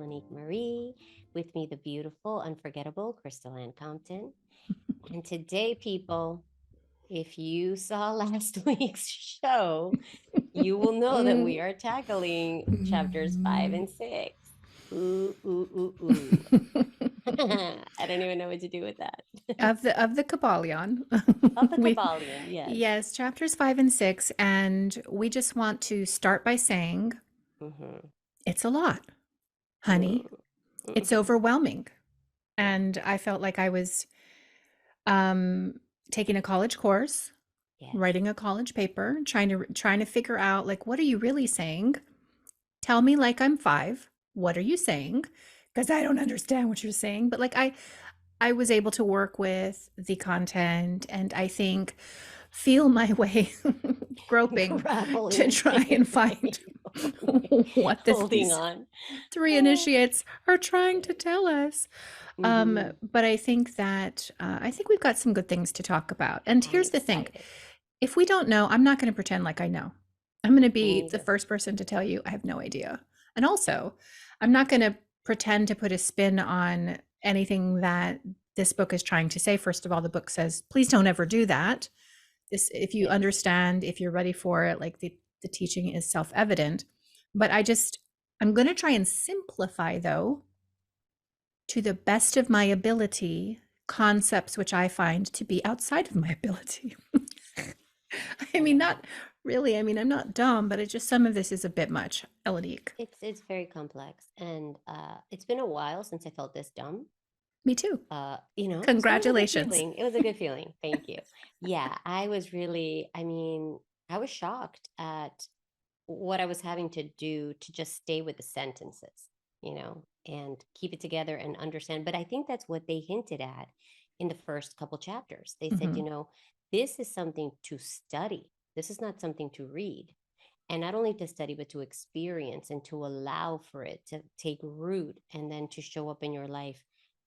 Elenique Marie. With me, the beautiful, unforgettable Crystal Ann Compton. And today, people, if you saw last week's show, you will know that we are tackling chapters 5 and 6. Ooh, ooh, ooh, ooh. I don't even know what to do with that. of the Kybalion. Of the we Kybalion, yes. Yes, chapters 5 and 6, and we just want to start by saying Mm-hmm. it's a lot, honey. It's Mm-hmm. overwhelming. Yeah, And I felt like I was um taking a college course, yes. writing a college paper, trying to figure out, like, what are you really saying? Tell me like I'm 5. What are you saying? Because I don't understand what you're saying. But like I was able to work with the content, and I think feel my way groping to Grappling try and find what holding these on. three Oh, initiates are trying to yes. tell us. Mm-hmm. But I think that I think we've got some good things to talk about. And I'm here's the thing: excited. if we don't know, I'm not going to pretend like I know. I'm going to Me be the neither. first person to tell you I have no idea. And also, I'm not going to pretend to put a spin on anything that this book is trying to say. First of all, the book says, please don't ever do that. This, if you Yes. understand, if you're ready for it, like the teaching is self-evident. But I'm going to try and simplify, though, to the best of my ability, concepts which I find to be outside of my ability. I I mean, love it. not really. I mean, I'm not dumb, but it's just some of this is a bit much, Elenique. It's very complex, and it's been a while since I felt this dumb. Me too. So it was a good Congratulations. feeling. It was a good feeling. Thank you. Yeah, I was really. I mean, I was shocked at what I was having to do to just stay with the sentences, and keep it together and understand. But I think that's what they hinted at in the first couple chapters. They said, Hmm. this is something to study. This is not something to read. And not only to study, but to experience and to allow for it to take root and then to show up in your life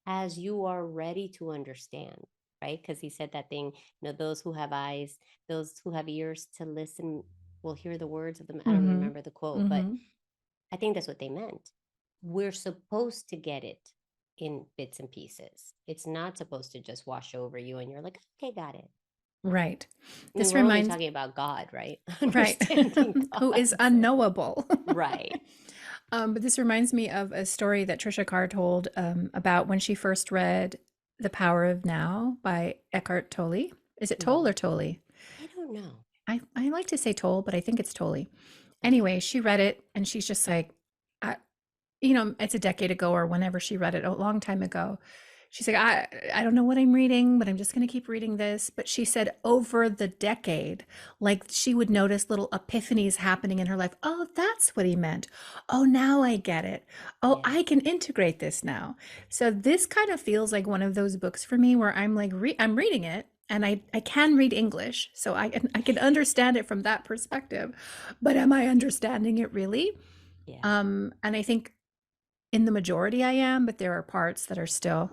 as you are ready to understand. Right. Because he said that thing, those who have eyes, those who have ears to listen will hear the words of them. I don't Hmm. remember the quote, but Hmm. I think that's what they meant. We're supposed to get it in bits and pieces. It's not supposed to just wash over you and you're like, okay, got it. Right. I mean, This we're only reminds, talking about God, right? right, Understanding who God. is So, unknowable. right. But this reminds me of a story that Trisha Carr told about when she first read The Power of Now by Eckhart Tolle. Is it Tolle Mhm. or Tolle? I don't know. I like to say Tolle, but I think it's Tolle. Okay. Anyway, she read it and she's just like, I, it's a decade ago or whenever she read it, a long time ago. She's like, I don't know what I'm reading, but I'm just going to keep reading this. But she said over the decade, like she would notice little epiphanies happening in her life. Oh, that's what he meant. Oh, now I get it. Oh, Yes. I can integrate this now. So this kind of feels like one of those books for me where I'm like, I'm reading it and I can read English. So I can understand it from that perspective. But am I understanding it really? Yeah. And I think in the majority I am, but there are parts that are still,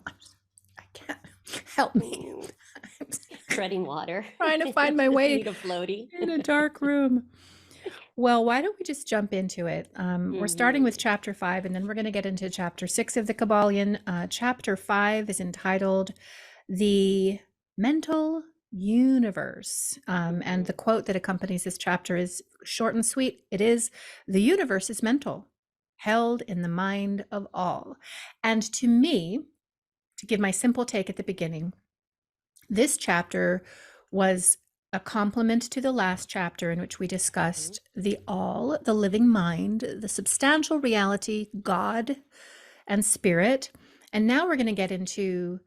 I can't help me. Mm, I'm treading water. trying to find You my just way need a floaty. in a dark room. Well, why don't we just jump into it? We're starting with Hmm. chapter 5, and then we're going to get into chapter 6 of the Kybalion. Chapter 5 is entitled The Mental Universe. And the Hmm. quote that accompanies this chapter is short and sweet. It is, "The universe is mental, held in the mind of all." And to me, to give my simple take at the beginning, this chapter was a complement to the last chapter in which we Hmm. discussed the all, the living mind, the substantial reality, God and spirit. And now we're going to get into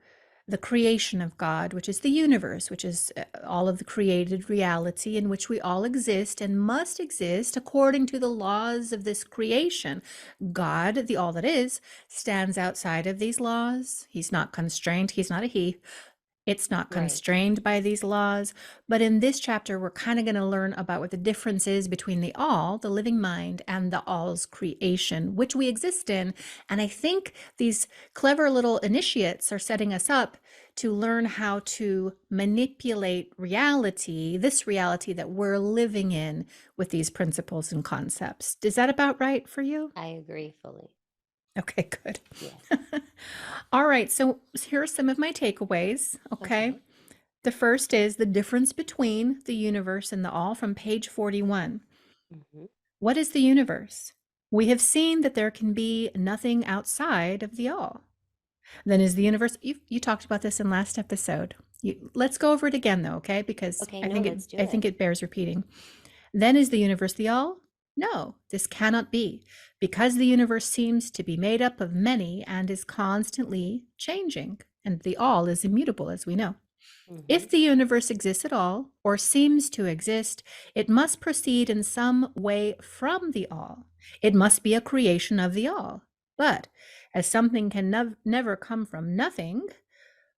the creation of God, which is the universe, which is all of the created reality in which we all exist and must exist according to the laws of this creation. God, the all that is, stands outside of these laws. He's not constrained. He's not a he. It's not Right. constrained by these laws. But in this chapter, we're kind of going to learn about what the difference is between the all, the living mind, and the all's creation, which we exist in. And I think these clever little initiates are setting us up to learn how to manipulate reality, this reality that we're living in with these principles and concepts. Is that about right for you? I agree fully. Okay, good. Yes. All right, so here are some of my takeaways, okay? Okay. The first is the difference between the universe and the all from page 41. Hmm. What is the universe? We have seen that there can be nothing outside of the all. Then is the universe, you talked about this in last episode. Let's go over it again though, okay? Because Okay, I no, think let's do I think it. it bears repeating. Then is the universe the all? No, this cannot be, because the universe seems to be made up of many and is constantly changing, and the all is immutable, as we know. Hmm. If the universe exists at all, or seems to exist, it must proceed in some way from the all. It must be a creation of the all. But as something can never come from nothing,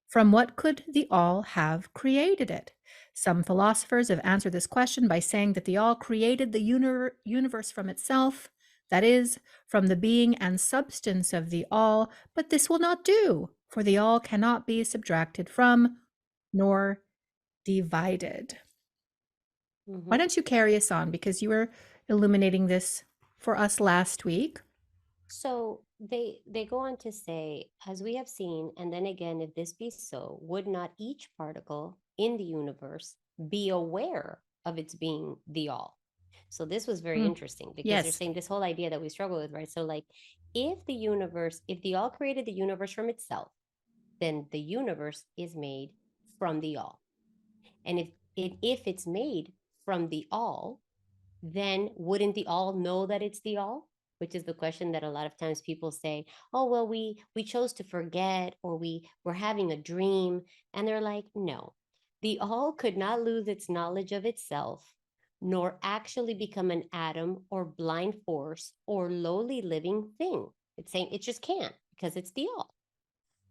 from what could the all have created it? Some philosophers have answered this question by saying that the all created the universe from itself, that is, from the being and substance of the all, but this will not do, for the all cannot be subtracted from, nor divided. Why Hmm. don't you carry us on? Because you were illuminating this for us last week. So they go on to say, as we have seen, and then again, if this be so, would not each particle in the universe be aware of its being the all? So this was very Mm, interesting because they're yes. saying this whole idea that we struggle with, right? So like if the all created the universe from itself, then the universe is made from the all. And if it's made from the all, then wouldn't the all know that it's the all? Which is the question that a lot of times people say, oh, well, we chose to forget, or we were having a dream. And they're like, no, the all could not lose its knowledge of itself, nor actually become an atom or blind force or lowly living thing. It's saying it just can't, because it's the all.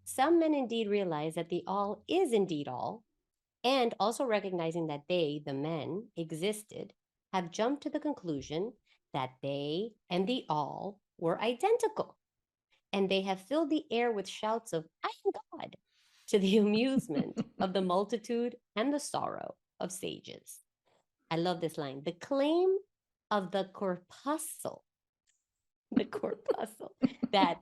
Some men indeed realize that the all is indeed all, and also recognizing that they, the men, existed, have jumped to the conclusion that they and the all were identical. And they have filled the air with shouts of, I am God, to the amusement of the multitude and the sorrow of sages. I love this line. The claim of the corpuscle, that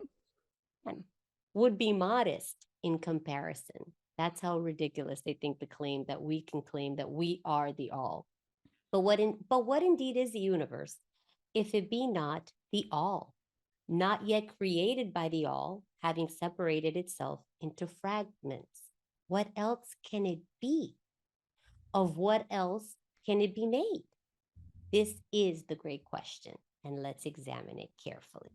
would be modest in comparison. That's how ridiculous they think the claim that we can claim that we are the all. But what indeed is the universe, if it be not the all, not yet created by the all, having separated itself into fragments? What else can it be? Of what else can it be made? This is the great question, and let's examine it carefully.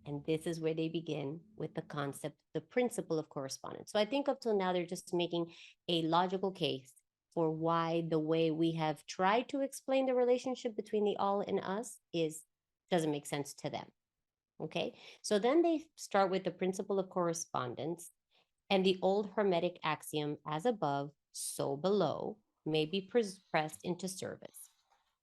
And this is where they begin with the concept, the principle of correspondence. So I think up till now, they're just making a logical case for why the way we have tried to explain the relationship between the all and us is doesn't make sense to them. Okay. So then they start with the principle of correspondence and the old Hermetic axiom, as above, so below, may be pressed into service.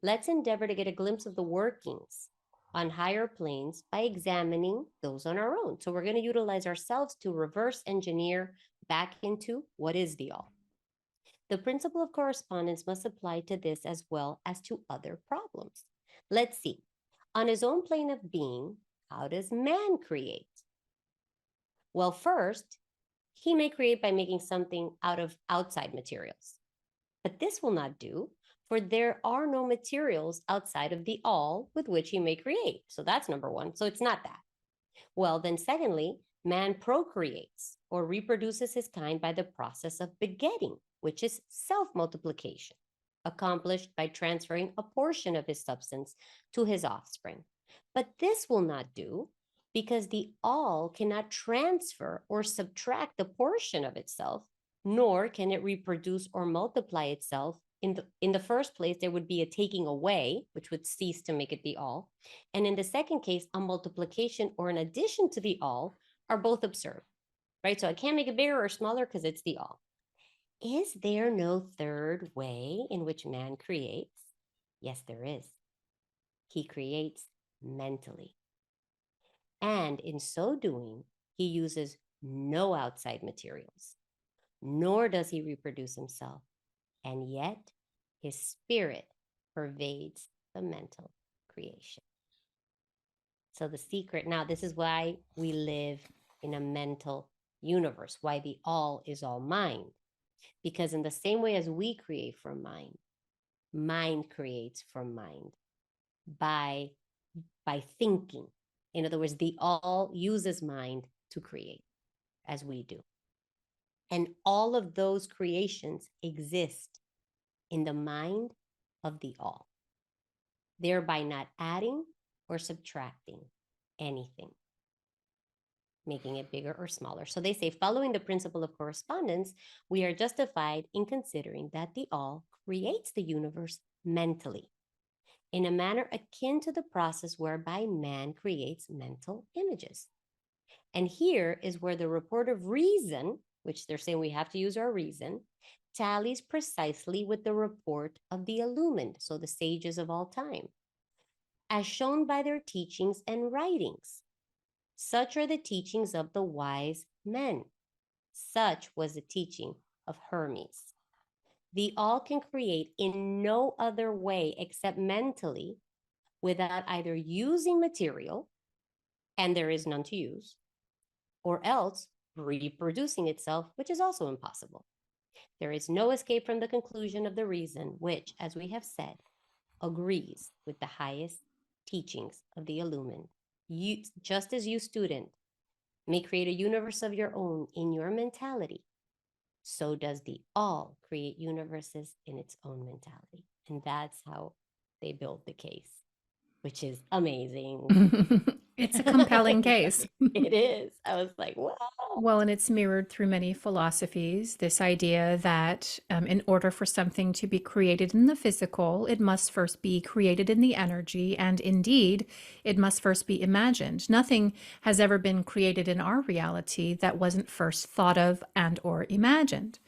Let's endeavor to get a glimpse of the workings on higher planes by examining those on our own. So we're going to utilize ourselves to reverse engineer back into what is the all. The principle of correspondence must apply to this as well as to other problems. Let's see. On his own plane of being, how does man create? Well, first, he may create by making something out of outside materials. But this will not do, for there are no materials outside of the all with which he may create. So that's number one. So it's not that. Well, then, secondly, man procreates or reproduces his kind by the process of begetting, which is self multiplication, accomplished by transferring a portion of his substance to his offspring. But this will not do, because the all cannot transfer or subtract a portion of itself, nor can it reproduce or multiply itself. In the first place, there would be a taking away, which would cease to make it the all. And in the second case, a multiplication or an addition to the all are both absurd, right? So I can't make it bigger or smaller because it's the all. Is there no third way in which man creates? Yes, there is. He creates mentally. And in so doing, he uses no outside materials, nor does he reproduce himself. And yet, his spirit pervades the mental creation. So the secret, now this is why we live in a mental universe, why the all is all mind. Because in the same way as we create from mind, mind creates from mind by thinking. In other words, the all uses mind to create as we do. And all of those creations exist in the mind of the all, thereby not adding or subtracting anything, making it bigger or smaller. So they say, following the principle of correspondence, we are justified in considering that the all creates the universe mentally, in a manner akin to the process whereby man creates mental images. And here is where the report of reason, which they're saying we have to use our reason, tallies precisely with the report of the illumined, so the sages of all time, as shown by their teachings and writings. Such are the teachings of the wise men. Such was the teaching of Hermes. The all can create in no other way except mentally, without either using material, and there is none to use, or else reproducing itself, which is also impossible. There is no escape from the conclusion of the reason, which, as we have said, agrees with the highest teachings of the illumined. You, just as you, student, may create a universe of your own in your mentality, so does the all create universes in its own mentality. And that's how they build the case, which is amazing. It's a compelling case. It is. I was like, wow. Well, and it's mirrored through many philosophies. This idea that in order for something to be created in the physical, it must first be created in the energy, and indeed, it must first be imagined. Nothing has ever been created in our reality that wasn't first thought of and or imagined.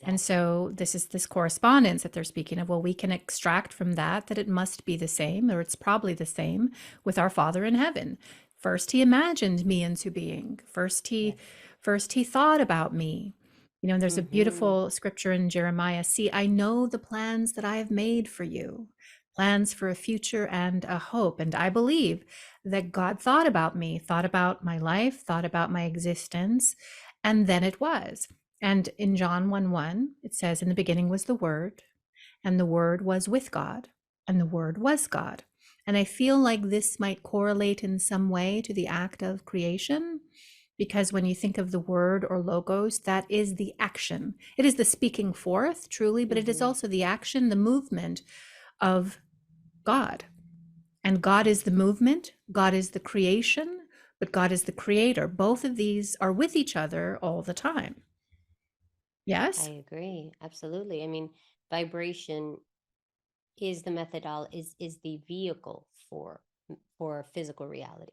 And Exactly. so this is this correspondence that they're speaking of. Well, we can extract from that that it must be the same, or it's probably the same with our Father in heaven. First, he imagined me into being. Yes. First he thought about me. You know, there's a Mm-hmm. beautiful scripture in Jeremiah. See, I know the plans that I have made for you, plans for a future and a hope. And I believe that God thought about me, thought about my life, thought about my existence, and then it was. And in John 1:1, it says, in the beginning was the Word, and the Word was with God, and the Word was God. And I feel like this might correlate in some way to the act of creation, because when you think of the word or logos, that is the action. It is the speaking forth, truly, but it is Mm-hmm. also the action, the movement of God. And God is the movement, God is the creation, but God is the creator. Both of these are with each other all the time. I Yes? agree. Absolutely. I mean, vibration is the is the vehicle for physical reality.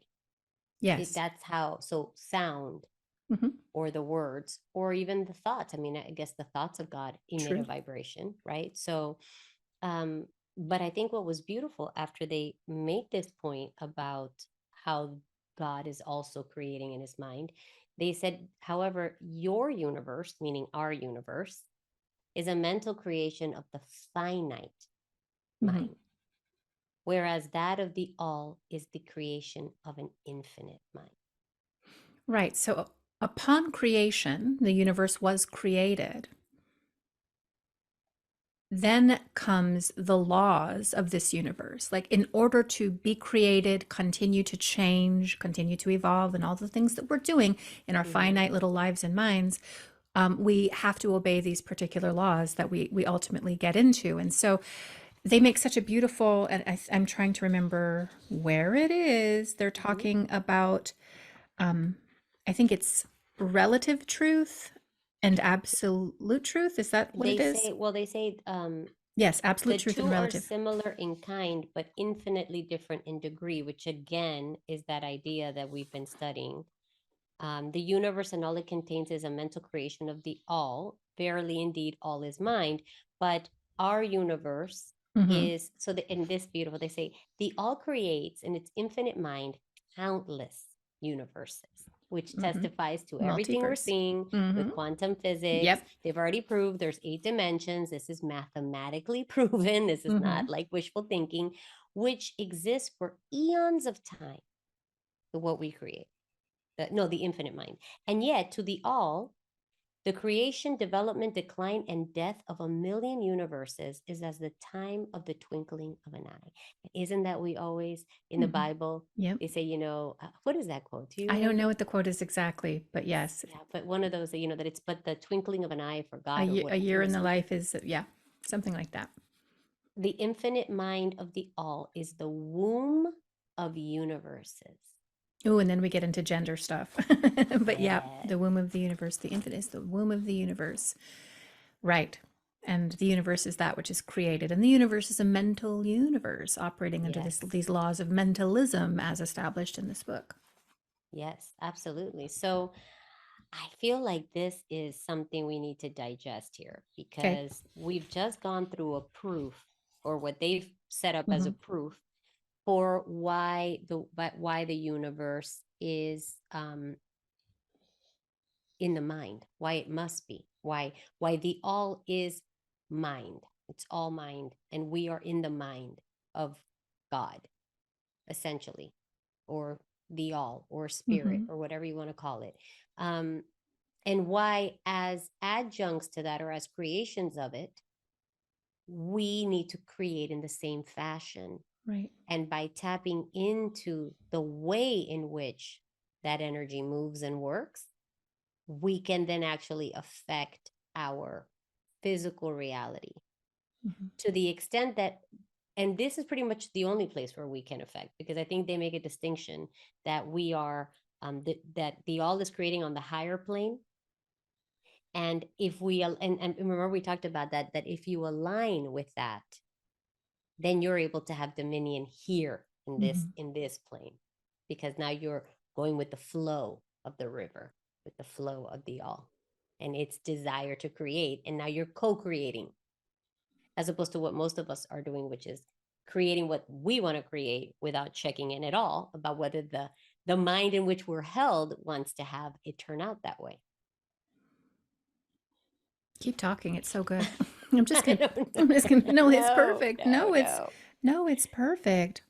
Yes. That's how, so sound Mhm. or the words or even the thoughts. I mean, I guess the thoughts of God emit a True. vibration, right? So um but I think what was beautiful after they make this point about how God is also creating in his mind, they said, however, your universe, meaning our universe, is a mental creation of the finite Mhm. mind, whereas that of the all is the creation of an infinite mind. Right. So upon creation, the universe was created. Then comes the laws of this universe. Like, in order to be created, continue to change, continue to evolve, and all the things that we're doing in our Mm-hmm. finite little lives and minds, we have to obey these particular laws that we ultimately get into. And so they make such a beautiful, and I'm trying to remember where it is. They're Mm-hmm. talking about, um, I think it's relative truth and absolute truth. Is that what it is? They say Yes, absolute the truth and two are relative. similar in kind, but infinitely different in degree, which again is that idea that we've been studying. The universe and all it contains is a mental creation of the all. Verily, indeed, all is mind. But our universe Hmm. is so that in this beautiful, they say the all creates in its infinite mind countless universes, which Hmm. testifies to everything we're Multiverse. seeing Hmm. with quantum physics. Yep. They've already proved there's 8 dimensions. This is mathematically proven. This is Hmm. not like wishful thinking, which exists for eons of time what we create. No, the infinite mind. And yet, to the all, the creation, development, decline, and death of a million universes is as the time of the twinkling of an eye. Isn't that we always, in the Mhm. Bible, Yep. they say, what is that quote? Do you I don't know remember? what the quote is exactly, but yes, Yeah, but one of those, that it's but the twinkling of an eye for God, or a year in the something. life is, yeah, something like that. The infinite mind of the all is the womb of universes. Oh, and then we get into gender stuff. But yeah, Yes. the womb of the universe, the infinite is the womb of the universe. Right. And the universe is that which is created. And the universe is a mental universe operating under Yes. these laws of mentalism as established in this book. Yes, absolutely. So I feel like this is something we need to digest here, Okay. because we've just gone through a proof, or what they've set up as a Mm-hmm. proof, for why the universe is in the mind, why it must be, why the all is mind. It's all mind, and we are in the mind of God, essentially, or the all, or spirit, Mm-hmm. or whatever you want to call it. Um, and why, as adjuncts to that, or as creations of it, we need to create in the same fashion. Right. And by tapping into the way in which that energy moves and works, we can then actually affect our physical reality, Mm-hmm. to the extent that, and this is pretty much the only place where we can affect, because I think they make a distinction that we are, that the all is creating on the higher plane. And if we, and remember we talked about that if you align with that, then you're able to have dominion here in this Mm-hmm. plane, because now you're going with the flow of the river, with the flow of the all, and its desire to create, and now you're co-creating, as opposed to what most of us are doing, which is creating what we want to create without checking in at all about whether the mind in which we're held wants to have it turn out that way. Keep talking. It's so good. I'm just I gonna don't know. I'm just gonna no, it's No, perfect. no, no. No, it's perfect.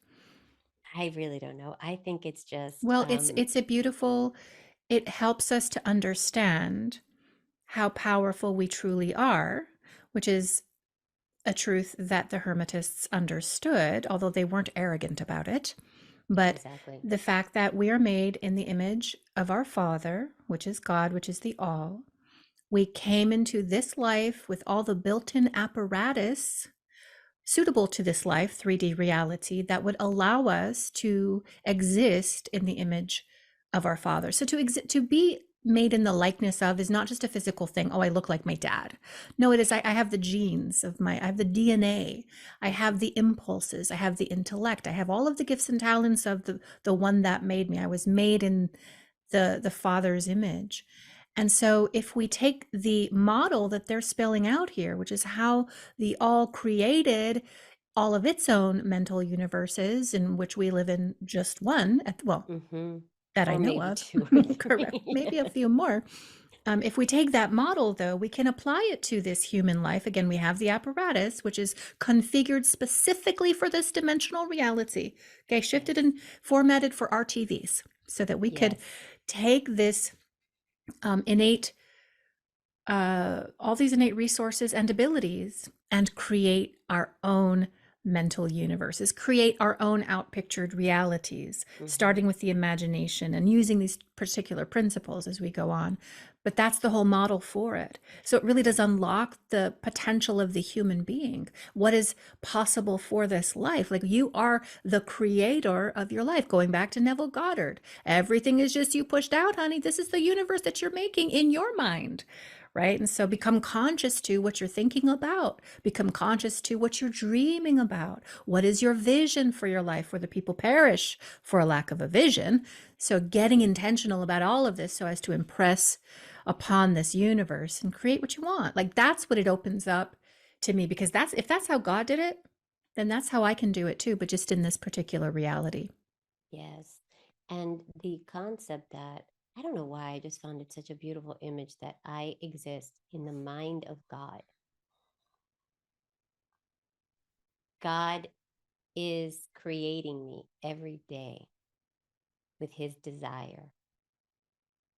I really don't know. I think it's just Well, it's a beautiful, it helps us to understand how powerful we truly are, which is a truth that the Hermetists understood, although they weren't arrogant about it. But exactly. the fact that we are made in the image of our Father, which is God, which is the all. We came into this life with all the built in apparatus suitable to this life, 3D reality, that would allow us to exist in the image of our Father. So to be made in the likeness of is not just a physical thing. Oh, I look like my dad. No, it is, I have the genes of I have the DNA. I have the impulses. I have the intellect. I have all of the gifts and talents of the one that made me. I was made in the Father's image. And so, if we take the model that they're spelling out here, which is how the all created all of its own mental universes, in which we live in just one, Mm-hmm. that I Or know maybe of, two or correct, three. maybe a Yes. few more. If we take that model, though, we can apply it to this human life. Again, we have the apparatus, which is configured specifically for this dimensional reality, okay, shifted Yes. and formatted for our TVs so that we could Yes. take this innate all these innate resources and abilities and create our own mental universes, create our own outpictured realities, Mm-hmm. starting with the imagination and using these particular principles as we go on. But that's the whole model for it. So it really does Yes. unlock the potential of the human being. What is possible for this life? Like, you are the creator of your life. Going back to Neville Goddard, everything is just you pushed out, honey. This is the universe that you're making in your mind, right? And so become conscious to what you're thinking about, become conscious to what you're dreaming about. What is your vision for your life? Where the people perish for a lack of a vision. So getting intentional about all of this so as to impress upon this universe and create what you want. Like, that's what it opens up to me, because that's, if that's how God did it, then that's how I can do it too, but just in this particular reality. Yes. And the concept that, I don't know why, I just found it such a beautiful image that I exist in the mind of God. God is creating me every day. with his desire.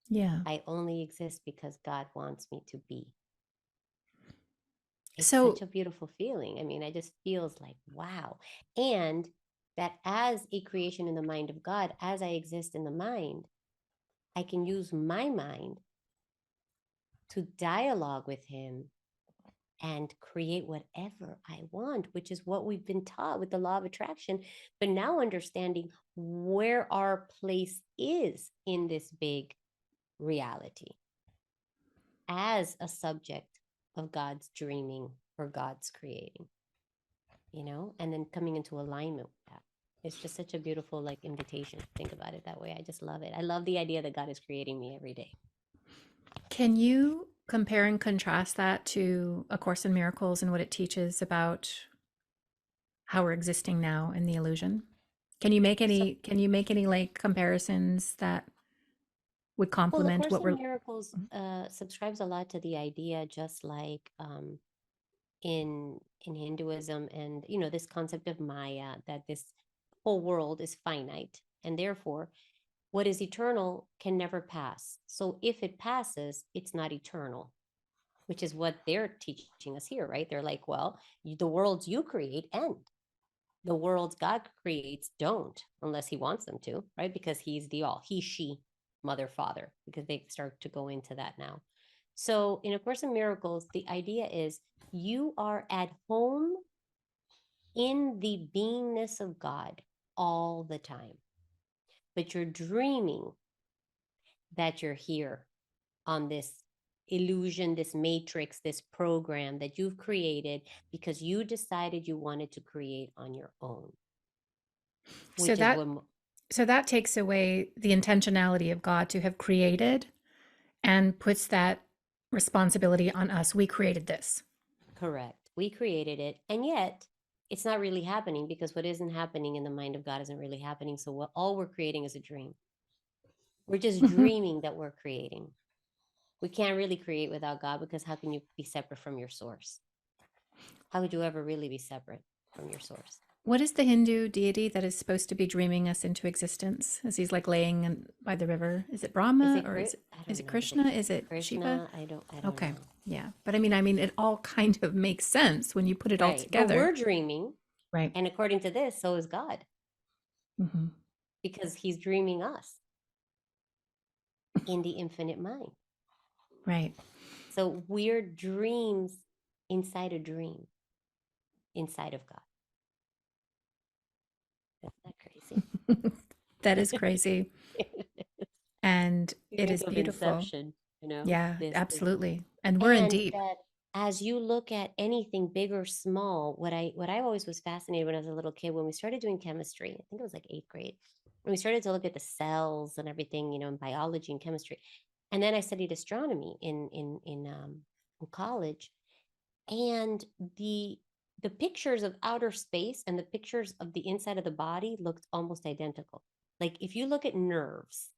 Yeah. I only exist because God wants me to be. It's such So a beautiful feeling. I mean, I just feels like, wow. And that as a creation in the mind of God, as I exist in the mind, I can use my mind to dialogue with him and create whatever I want, which is what we've been taught with the law of attraction. But now understanding where our place is in this big reality as a subject of God's dreaming or God's creating, and then coming into alignment with that. It's just such a beautiful like invitation to think about it that way. I just love it. I love the idea that God is creating me every day. can you compare and contrast that to A Course in Miracles and what it teaches about how we're existing now in the illusion? So, Can you make any like comparisons that would well, A complement Course what in we're Miracles subscribes a lot to the idea, just like in Hinduism, and this concept of Maya, that this whole world is finite, and therefore what is eternal can never pass. So if it passes, it's not eternal, which is what they're teaching us here, right? They're like, well, the worlds you create end. The worlds God creates don't, unless he wants them to, right? Because he's the all, he, she, mother, father, because they start to go into that now. So in A Course in Miracles, the idea is you are at home in the beingness of God all the time, but you're dreaming that you're here on this illusion, this matrix, this program that you've created because you decided you wanted to create on your own, so which is that what. so that takes away the intentionality of God to have created and puts that responsibility on us. We created this. Correct. We created it. And yet it's not really happening, because what isn't happening in the mind of God isn't really happening. So all we're creating is a dream. We're just dreaming that we're creating. We can't really create without God, because how can you be separate from your source? How would you ever really be separate from your source? What is the Hindu deity that is supposed to be dreaming us into existence as he's like laying by the river? Is it Is Brahma it or I is don't it know. Is Krishna? it Is it Shiva? Krishna? I don't Okay. know. Yeah. But I mean it all kind of makes sense when you put it all Right. But we're together. dreaming. Right. And according to this, so is God, Hmm. because he's dreaming us in the infinite mind. Right. So we're dreams inside a dream, inside of God. Isn't that crazy? That is crazy. And You it think is of beautiful. Inception, Yeah, this, absolutely. And we're in and deep. that as you look at anything big or small, what I always was fascinated when I was a little kid, when we started doing chemistry, I think it was like eighth grade, when we started to look at the cells and everything, in biology and chemistry, and then I studied astronomy in college, and the pictures of outer space and the pictures of the inside of the body looked almost identical. Like if you look at nerves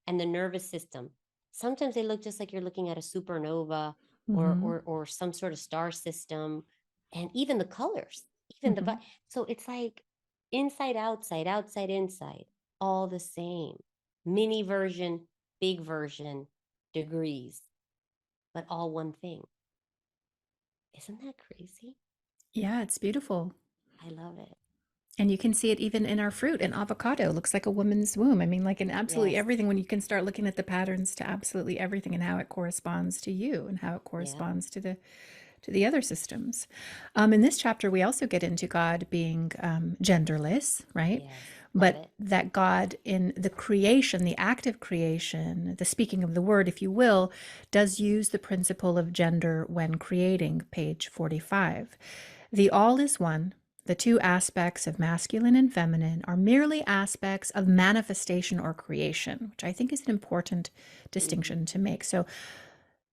and the nervous system, sometimes they look just like you're looking at a supernova, or Hmm. some sort of star system, and even the colors, even Hmm. so it's like inside outside, outside inside, all the same. Mini version, big version, degrees, but all one thing. Isn't that crazy? Yeah, it's beautiful. I love it. And you can see it even in our fruit. An avocado looks like a woman's womb. I mean, like in absolutely Yes. everything, when you can start looking at the patterns to absolutely everything and how it corresponds to you and how it Yeah. corresponds to the other systems. In this chapter, we also get into God being genderless, right? Yes. Love But it. that God in the creation, the active creation, the speaking of the word, if you will, does use the principle of gender when creating, page 45. The all is one. The two aspects of masculine and feminine are merely aspects of manifestation or creation, which I think is an important Mm-hmm. distinction to make. So,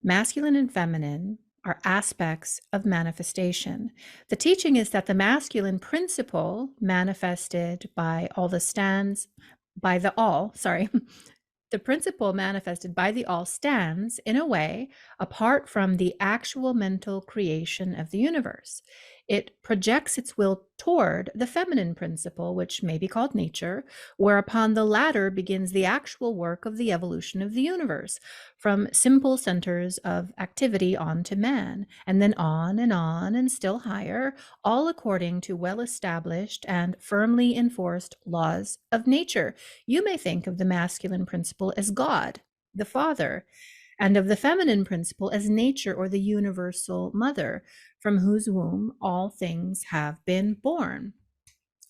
masculine and feminine are aspects of manifestation. The teaching is that the masculine principle manifested by all the stands, by the all, sorry, the principle manifested by the all stands in a way apart from the actual mental creation of the universe. it projects its will toward the feminine principle, which may be called nature, whereupon the latter begins the actual work of the evolution of the universe, from simple centers of activity on to man, and then on and still higher, all according to well established and firmly enforced laws of nature. You may think of the masculine principle as God, the Father, and of the feminine principle as nature or the universal mother, from whose womb all things have been born.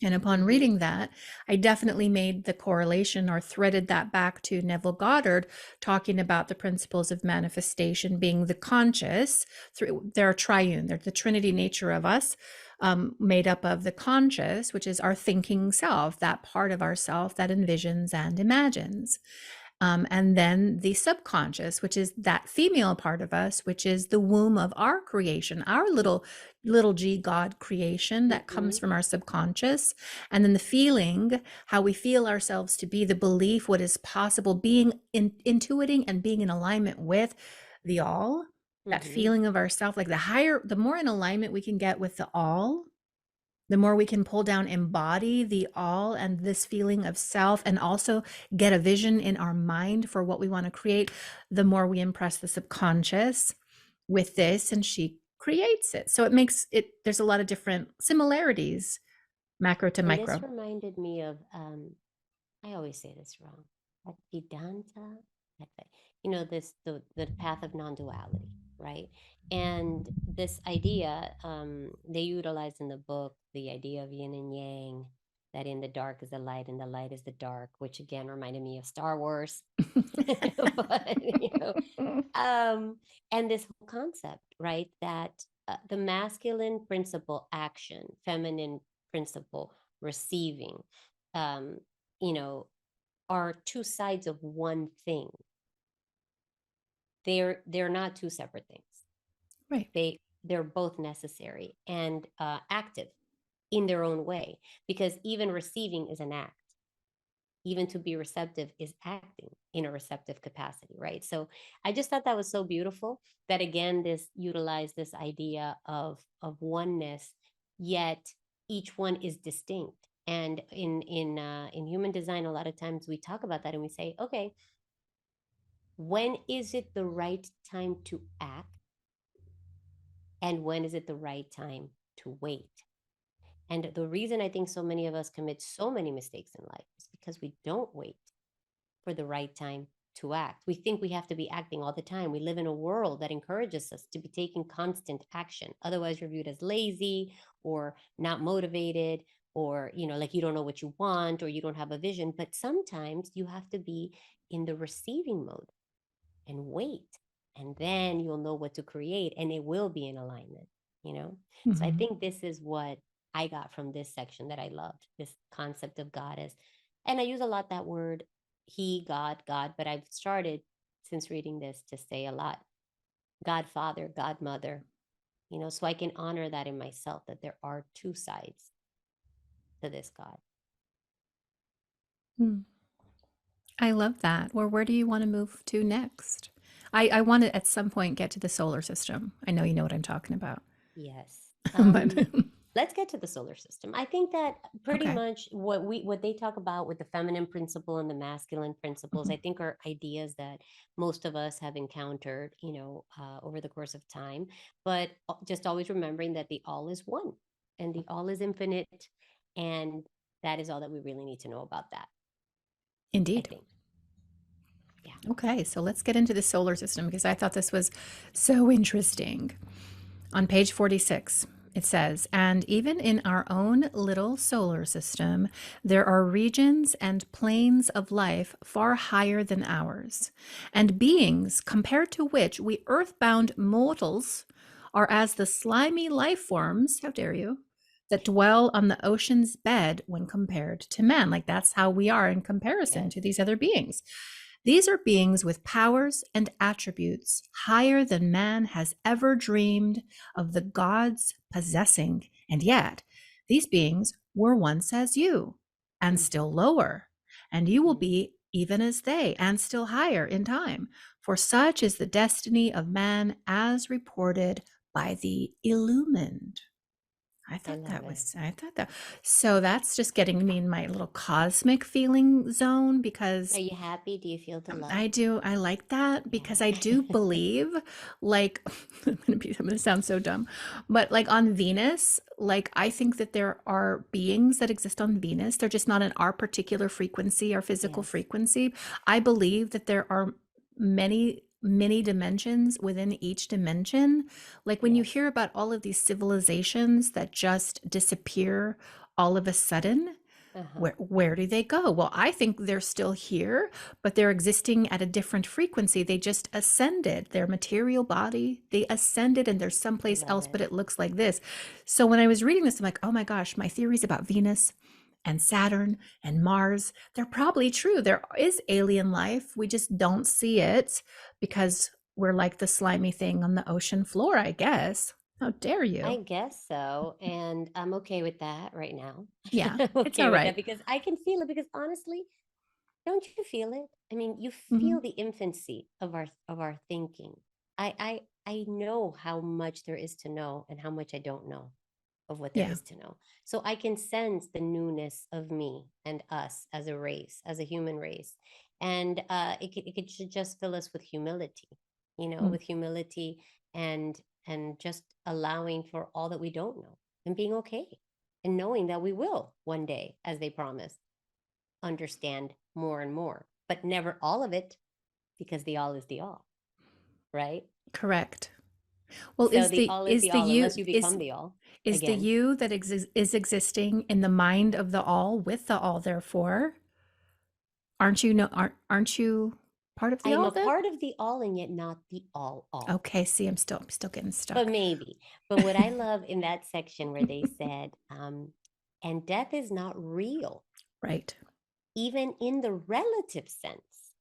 And upon Mm-hmm. reading that, I definitely made the correlation or threaded that back to Neville Goddard talking about the principles of manifestation being the conscious. They're triune, they're the trinity nature of us, made up of the conscious, which is our thinking self, that part of ourself that envisions and imagines. And then the subconscious, which is that female part of us, which is the womb of our creation, our little g God creation that Mm-hmm. comes from our subconscious. And then the feeling, how we feel ourselves to be, the belief, what is possible, being intuiting and being in alignment with the all, that Mm-hmm. feeling of ourself, like the more in alignment we can get with the all, the more we can pull down, embody the all and this feeling of self, and also get a vision in our mind for what we want to create, the more we impress the subconscious with this, and she creates it. So it makes it, there's a lot of different similarities, macro to And this micro. reminded me of, I always say this wrong. Vedanta, this the path of non-duality, right? And this idea, they utilize in the book the idea of yin and yang, that in the dark is the light and the light is the dark, which again reminded me of Star Wars. But um, and this whole concept, right? That the masculine principle action, feminine principle receiving, um, you know, are two sides of one thing. They're not two separate things. Right. They're both necessary and active in their own way, because even receiving is an act. Even to be receptive is acting in a receptive capacity, right? So I just thought that was so beautiful that again this utilized this idea of oneness, yet each one is distinct. And in human design, a lot of times we talk about that and we say, okay, when is it the right time to act, and when is it the right time to wait? And the reason I think so many of us commit so many mistakes in life is because we don't wait for the right time to act. We think we have to be acting all the time. We live in a world that encourages us to be taking constant action. Otherwise, you're viewed as lazy or not motivated, or, like you don't know what you want, or you don't have a vision. But sometimes you have to be in the receiving mode and wait. And then you'll know what to create and it will be in alignment. So I Mm-hmm. think this is what I got from this section that I loved, this concept of goddess. And I use a lot that word, he, God, but I've started since reading this to say a lot Godfather, Godmother, so I can honor that in myself, that there are two sides to this God. Mm. I love that. Well, where do you want to move to next? I want to at some point get to the solar system. I know you know what I'm talking about. Yes. But Let's get to the solar system. I think that pretty okay. much what they talk about with the feminine principle and the masculine principles, Mhm. I think are ideas that most of us have encountered, over the course of time. But just always remembering that the all is one and the all is infinite, and that is all that we really need to know about that. I Indeed. think, yeah. Okay, so let's get into the solar system because I thought this was so interesting. On page 46, it says, and even in our own little solar system, there are regions and planes of life far higher than ours, and beings compared to which we earthbound mortals are as the slimy life forms, how dare you, that dwell on the ocean's bed when compared to man. Like that's how we are in comparison Yes. to these other beings. These are beings with powers and attributes higher than man has ever dreamed of the gods possessing. And yet, these beings were once as you, and Mm-hmm. still lower. And you will be even as they, and still higher in time. For such is the destiny of man as reported by the illumined. I love it. I thought that. So that's just getting me in my little cosmic feeling zone Are because you happy? Do you feel the love? I do. I like that because I do Yeah. believe, like, I'm gonna sound so dumb, but like on Venus, like I think that there are beings that exist on Venus. They're just not in our particular frequency, our physical Yes. frequency. I believe that there are many dimensions within each dimension. Like when you Yes. hear about all of these civilizations that just disappear all of a sudden, Uh-huh. where do they go? Well, I think they're still here, but they're existing at a different frequency. They just ascended their material body. They ascended and they're I someplace love else, it. but it looks like this. So when I was reading this, I'm like, oh my gosh, my theories about Venus and Saturn and Mars, they're probably true. There is alien life. We just don't see it because we're like the slimy thing on the ocean floor, I guess. How dare I you? guess so. And I'm okay with that right now. Yeah, I'm it's okay all with that right. because I can feel it. Because honestly, don't you feel it? I mean, you Mhm. feel the infancy of our thinking. I know how much there is to know and how much I don't know of what there Yeah, is to know. So I can sense the newness of me and us as a race, as a human race. And it should just fill us with humility, mm, with humility and just allowing for all that we don't know and being okay and knowing that we will one day, as they promised, understand more and more, but never all of it because the all is the all, right? correct. Well, So the all is is the the all you unless you become the all is the again. you that is existing in the mind of the all with the all therefore? Aren't you no aren't you part of I the am all a then? part of the all and yet not the all. Okay, see, I'm still getting But stuck. maybe. But what I love in that section where they said, and death is not real, Right. even in the relative sense.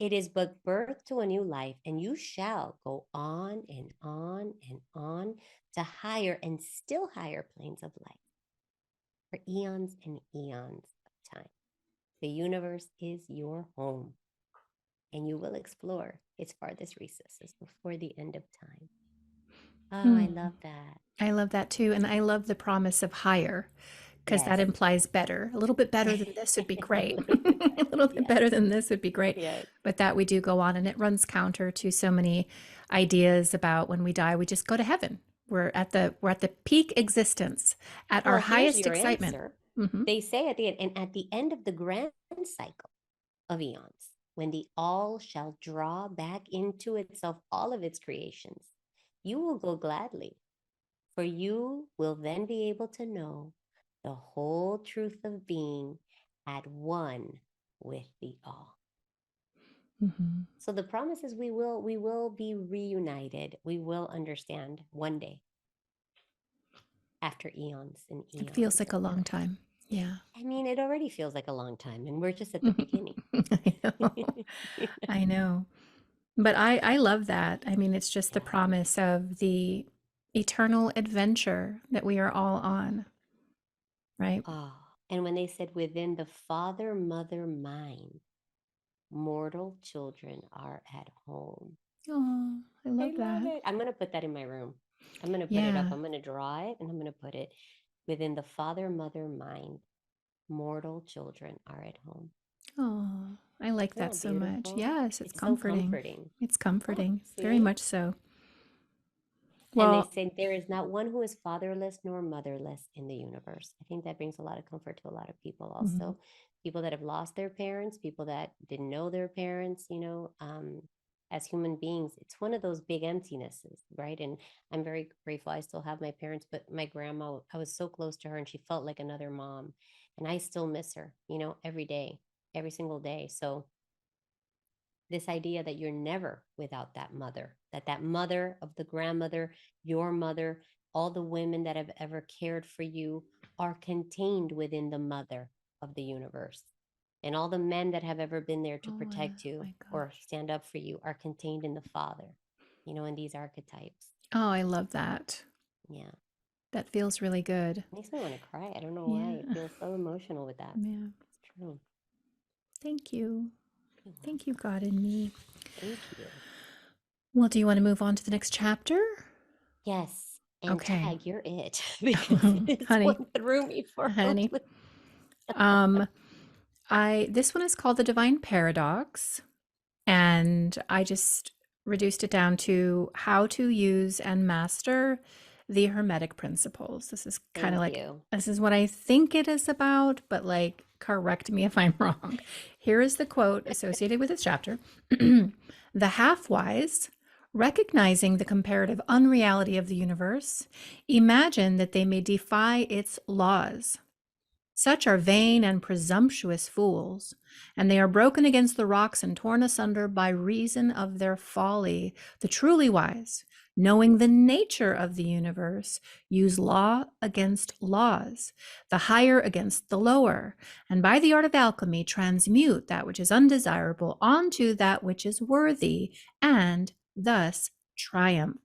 It is but birth to a new life, and you shall go on and on and on to higher and still higher planes of life for eons and eons of time. The universe is your home, and you will explore its farthest recesses before the end of time. Oh, I Mm, love that. I love that too, and I love the promise of higher because that Yes. implies better. A little bit better than this would be A great. little bit A better. little bit Yes. better than this would be great. Yes. But that we do go on, and it runs counter to so many ideas about when we die, we just go to heaven. We're at the peak existence, at our Well, here's highest your excitement. answer. Hmm. They say at the end, and at the end of the grand cycle of eons, when the all shall draw back into itself all of its creations, you will go gladly, for you will then be able to know the whole truth of being at one with the all. Hmm. So the promise is we will be reunited. We will understand one day after eons and It feels eons like of a long time. time. Yeah. I mean, it already feels like a long time, and we're just at the beginning. I know. I know. But I love that. I mean, it's just the Yeah. promise of the eternal adventure that we are all on, right? Oh, and when they said within the father mother mind, mortal children are at home. Oh, I I love love that. it. I'm going to put that in my room. I'm going to put it up. Yeah. I'm going to draw it and I'm going to put it within the father mother mind, mortal children are at home. Oh, I like Isn't that that so much. beautiful? Yes, it's It's so comforting. comforting. It's Oh, comforting. Very see? much so. And they Well, say there is not one who is fatherless nor motherless in the universe. I think that brings a lot of comfort to a lot of people mhm. also. People that have lost their parents, people that didn't know their parents, as human beings, it's one of those big emptinesses, right? And I'm very grateful. I still have my parents, but my grandma, I was so close to her and she felt like another mom. And I still miss her, every day, every single day. So this idea that you're never without that mother, that mother of the grandmother, your mother, all the women that have ever cared for you are contained within the mother of the universe. And all the men that have ever been there to Oh protect you my or gosh. stand up for you are contained in the father, in these archetypes. Oh, I love that. Yeah. That feels really good. Makes me want to cry. I don't know why. It Yeah. feels so emotional with that. Yeah. It's true. Thank you. You're Thank you, welcome. God and me. Thank you. Well, do you want to move on to the next chapter? Yes. And Okay. tag, you're it because it's Honey, what threw me for a honey. loop. Um, this one is called the Divine Paradox, and I just reduced it down to how to use and master the Hermetic principles. This is kind of Thank like, you. this is what I think it is about, but like, correct me if I'm wrong. Here is the quote associated with this chapter. The half-wise, recognizing the comparative unreality of the universe, imagine that they may defy its laws. Such are vain and presumptuous fools, and they are broken against the rocks and torn asunder by reason of their folly. The truly wise, knowing the nature of the universe, use law against laws, the higher against the lower, and by the art of alchemy transmute that which is undesirable onto that which is worthy, and thus triumph.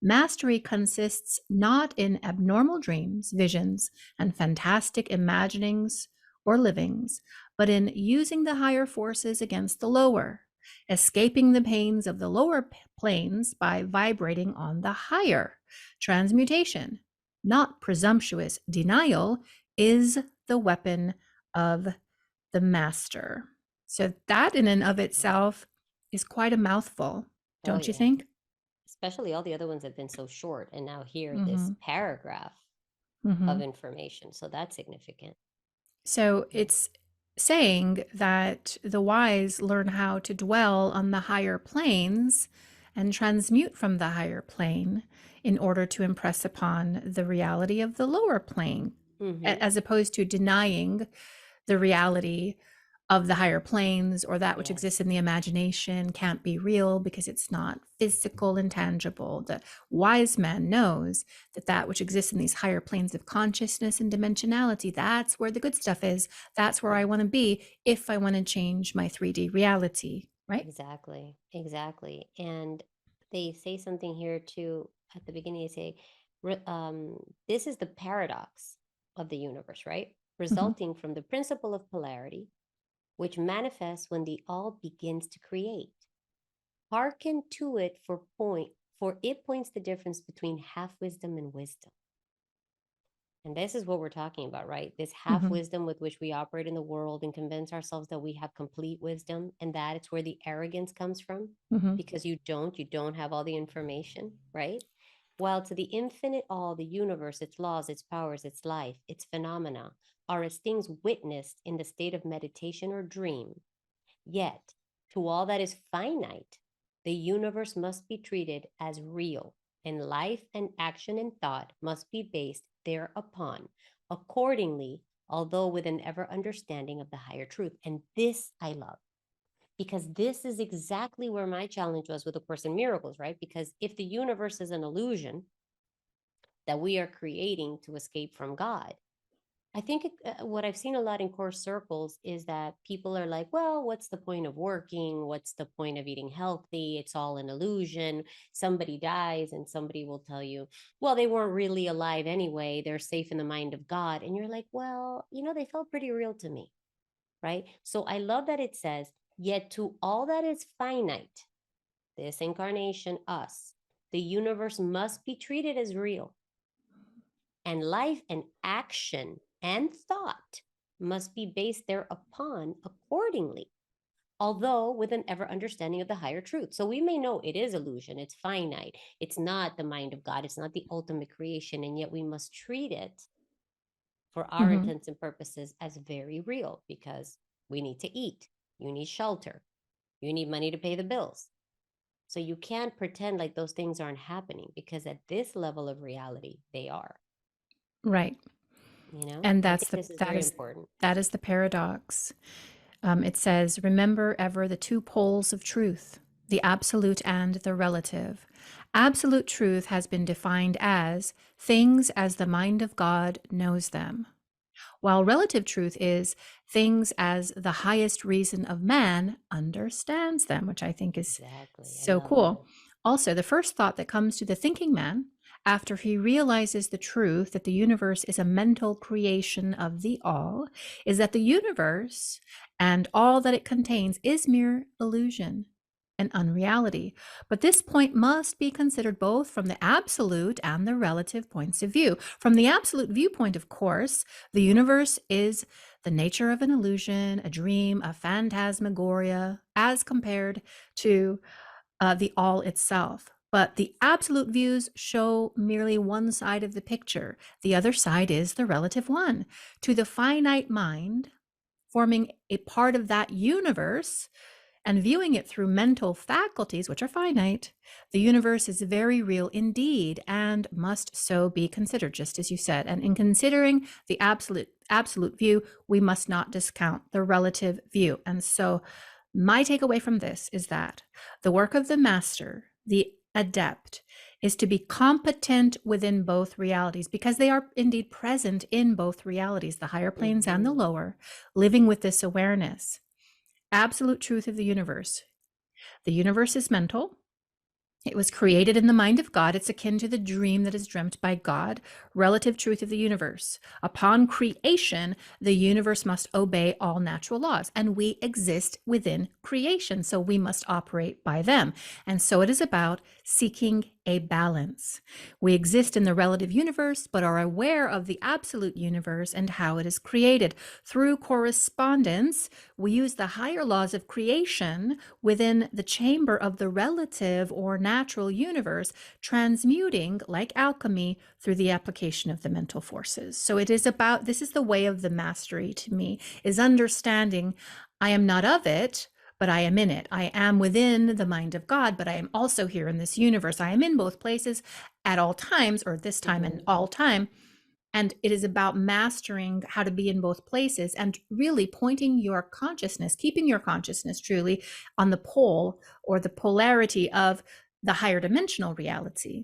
Mastery consists not in abnormal dreams, visions, and fantastic imaginings or livings, but in using the higher forces against the lower, escaping the pains of the lower planes by vibrating on the higher. Transmutation, not presumptuous denial, is the weapon of the master. So, that in and of Mm. itself is quite a mouthful, Oh, don't you yeah. think? Especially all the other ones have been so short. And now here, this Mm-hmm. paragraph Mm-hmm. of information. So that's significant. So Yeah. it's saying that the wise learn how to dwell on the higher planes and transmute from the higher plane in order to impress upon the reality of the lower plane, Mm-hmm. as opposed to denying the reality of the higher planes, or that which exists Yes. in the imagination can't be real because it's not physical and tangible. The wise man knows that that which exists in these higher planes of consciousness and dimensionality, that's where the good stuff is. That's where I Yes. want to be if I want to change my 3D reality, right? Exactly. Exactly. And they say something here too at the beginning. They say, this is the paradox of the universe, right? Mm-hmm. Resulting from the principle of polarity, which manifests when the all begins to create. Hearken to it for it points the difference between half wisdom and wisdom. And this is what we're talking about, right? This half Mm-hmm. wisdom with which we operate in the world and convince ourselves that we have complete wisdom, and that it's where the arrogance comes from, Mm-hmm. because you don't have all the information, right? While to the infinite all, the universe, its laws, its powers, its life, its phenomena are as things witnessed in the state of meditation or dream. Yet, to all that is finite, the universe must be treated as real, and life and action and thought must be based thereupon. Accordingly, although with an ever understanding of the higher truth. And this I love, because this is exactly where my challenge was with A Course in Miracles, right? Because if the universe is an illusion that we are creating to escape from God, I think what I've seen a lot in course circles is that people are like, well, what's the point of working? What's the point of eating healthy? It's all an illusion. Somebody dies and somebody will tell you, well, they weren't really alive anyway. They're safe in the mind of God. And you're like, well, they felt pretty real to me, right? So I love that it says, yet to all that is finite, this incarnation, us, the universe must be treated as real, and life and action and thought must be based thereupon accordingly, although with an ever understanding of the higher truth. So we may know it is illusion, it's finite, it's not the mind of God, it's not the ultimate creation, and yet we must treat it for our Mm-hmm. intents and purposes as very real, because we need to eat, you need shelter, you need money to pay the bills. So you can't pretend like those things aren't happening, because at this level of reality, they are. Right. And I think this is that very is important. that is the paradox. It says, remember ever the two poles of truth, the absolute and the relative. Absolute truth has been defined as things as the mind of God knows them, while relative truth is things as the highest reason of man understands them, which I think is Exactly. I so love that. cool. Also, the first thought that comes to the thinking man after he realizes the truth that the universe is a mental creation of the all is that the universe and all that it contains is mere illusion. and unreality. But this point must be considered both from the absolute and the relative points of view. From the absolute viewpoint, of course, the universe is the nature of an illusion, a dream, a phantasmagoria, as compared to the all itself. But the absolute views show merely one side of the picture. The other side is the relative one. To the finite mind, forming a part of that universe and viewing it through mental faculties, which are finite, the universe is very real indeed and must so be considered, just as you said. And in considering the absolute view, we must not discount the relative view. And so my takeaway from this is that the work of the master, the adept, is to be competent within both realities, because they are indeed present in both realities, the higher planes and the Mm-hmm. lower, living with this awareness. Absolute truth of the universe. The universe is mental. It was created in the mind of God. It's akin to the dream that is dreamt by God. Relative truth of the universe. Upon creation, the universe must obey all natural laws, and we exist within creation, so we must operate by them. And so it is about seeking a balance. We exist in the relative universe, but are aware of the absolute universe and how it is created. Through correspondence, we use the higher laws of creation within the chamber of the relative or natural universe, transmuting, like alchemy, through the application of the mental forces. So it is about, this is the way of the mastery to me, is understanding I am not of it, but I am in it. I am within the mind of God, but I am also here in this universe. I am in both places at all times, or this time and Mm-hmm. all time. And it is about mastering how to be in both places and really pointing your consciousness, keeping your consciousness truly on the pole or the polarity of the higher dimensional reality.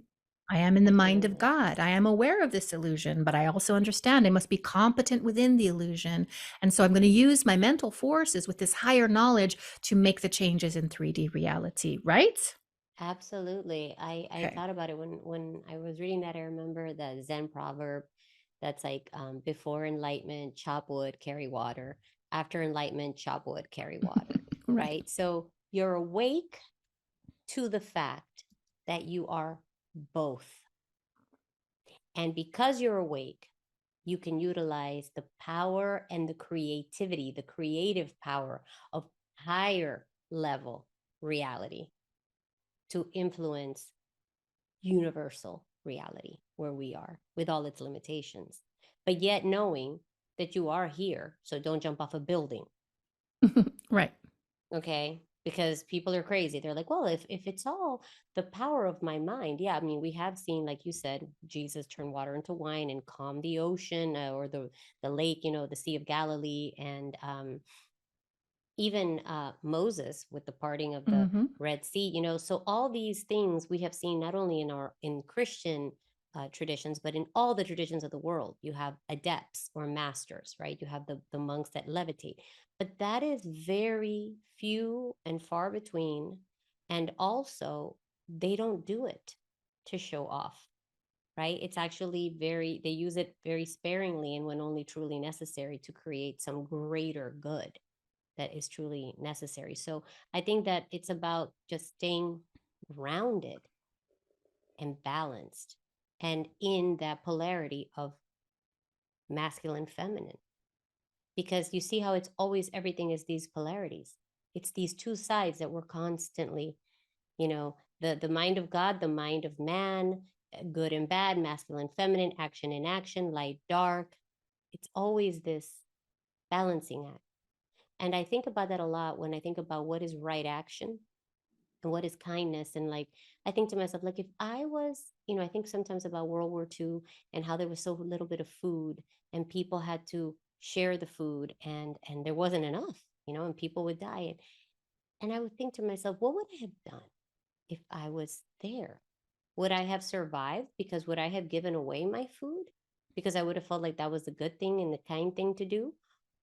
I am in the mind of Absolutely. God. I am aware of this illusion, but I also understand I must be competent within the illusion. And so I'm going to use my mental forces with this higher knowledge to make the changes in 3D reality, right? Absolutely. I Okay. thought about it when I was reading that. I remember the Zen proverb that's like, before enlightenment, chop wood, carry water. After enlightenment, chop wood, carry water. Right. Right. So you're awake to the fact that you are both. And because you're awake, you can utilize the power and the creativity, the creative power of higher level reality to influence universal reality where we are with all its limitations, but yet knowing that you are here. So don't jump off a building, Right. okay? Because people are crazy. They're like, well, if it's all the power of my mind, yeah. I mean, we have seen, like you said, Jesus turn water into wine and calm the ocean, or the lake, the Sea of Galilee, and even Moses with the parting of the Mm-hmm. Red Sea, so all these things we have seen not only in Christian traditions, but in all the traditions of the world. You have adepts or masters, right? You have the monks that levitate, but that is very few and far between, and also they don't do it to show off. Right? It's actually they use it very sparingly and when only truly necessary to create some greater good that is truly necessary. So I think that it's about just staying grounded and balanced and in that polarity of masculine, feminine. Because you see how it's always everything is these polarities. It's these two sides that we're constantly, the mind of God, the mind of man, good and bad, masculine, feminine, action and action, light, dark. It's always this balancing act. And I think about that a lot when I think about what is right action and what is kindness. And like, I think to myself, like, if I was, I think sometimes about World War II and how there was so little bit of food and people had to share the food and there wasn't enough, and people would die. And I would think to myself, what would I have done if I was there? Would I have survived? Because would I have given away my food? Because I would have felt like that was the good thing and the kind thing to do?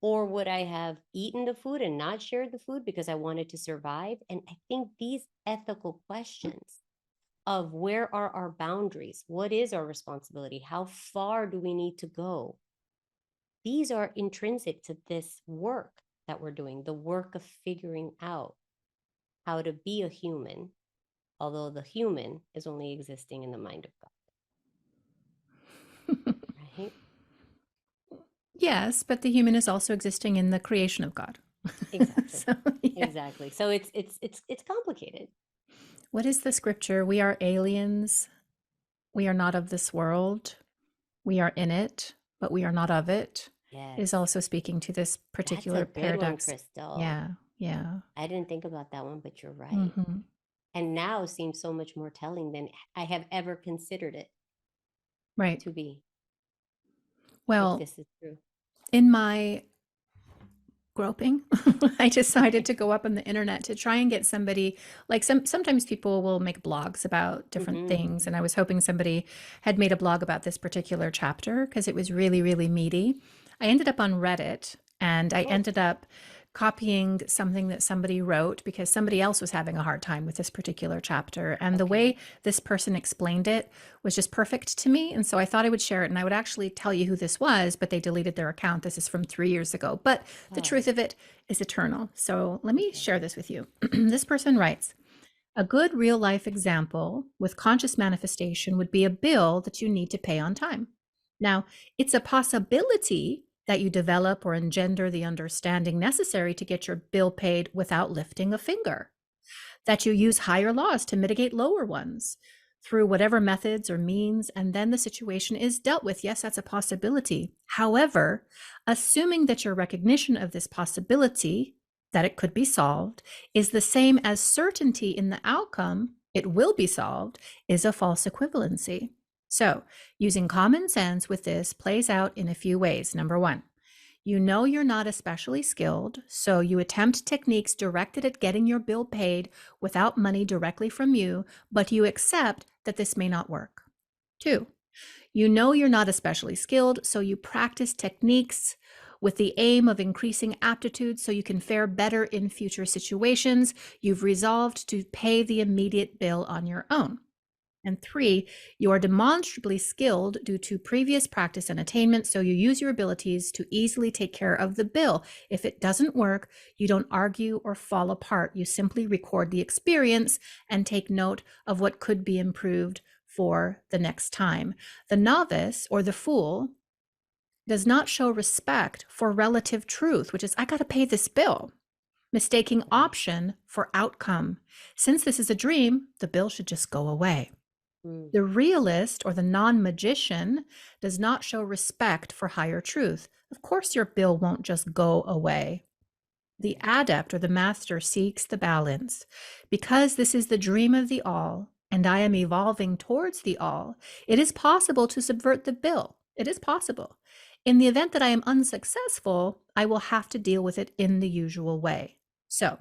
Or would I have eaten the food and not shared the food because I wanted to survive? And I think these ethical questions of where are our boundaries? What is our responsibility? How far do we need to go? These are intrinsic to this work that we're doing, the work of figuring out how to be a human, although the human is only existing in the mind of God, right? Yes, but the human is also existing in the creation of God. Exactly. So, yeah. Exactly. So it's complicated. What is the scripture? We are aliens. We are not of this world. We are in it, but we are not of it. Is Yes. also speaking to this That's a particular good one, paradox. Crystal. Yeah, yeah. I didn't think about that one, but you're right. Hmm. And now seems so much more telling than I have ever considered it Right. to be, if Well, this is true. in my groping, I decided to go up on the internet to try and get somebody, like sometimes people will make blogs about different Hmm. things, and I was hoping somebody had made a blog about this particular chapter because it was really, really meaty. I ended up on Reddit, and I Oh, ended up copying something that somebody wrote because somebody else was having a hard time with this particular chapter, and the okay. way this person explained it was just perfect to me. And so I thought I would share it, and I would actually tell you who this was, but they deleted their account. This is from 3 years ago, but the Oh, truth of it is eternal. So let me okay. share this with you. This person writes, a good real life example with conscious manifestation would be a bill that you need to pay on time. Now, it's a possibility that you develop or engender the understanding necessary to get your bill paid without lifting a finger, that you use higher laws to mitigate lower ones through whatever methods or means, and then the situation is dealt with. Yes, that's a possibility. However, assuming that your recognition of this possibility, that it could be solved, is the same as certainty in the outcome, it will be solved, is a false equivalency. So, using common sense with this plays out in a few ways. Number one, you know you're not especially skilled, so you attempt techniques directed at getting your bill paid without money directly from you, but you accept that this may not work. Two, you know you're not especially skilled, so you practice techniques with the aim of increasing aptitude so you can fare better in future situations. You've resolved to pay the immediate bill on your own. And three, you are demonstrably skilled due to previous practice and attainment, so you use your abilities to easily take care of the bill. If it doesn't work, you don't argue or fall apart. You simply record the experience and take note of what could be improved for the next time. The novice or the fool does not show respect for relative truth, which is, I got to pay this bill, mistaking Right. option for outcome. Since this is a dream, the bill should just go away. Mm. The realist or the non magician does not show respect for higher truth. Of course, your bill won't just go away. The Right. adept or the master seeks the balance. Because this is the dream of the all, and I am evolving towards the all, it is possible to subvert the bill. It is possible. In the event that I am unsuccessful, I will have to deal with it in the usual way. So,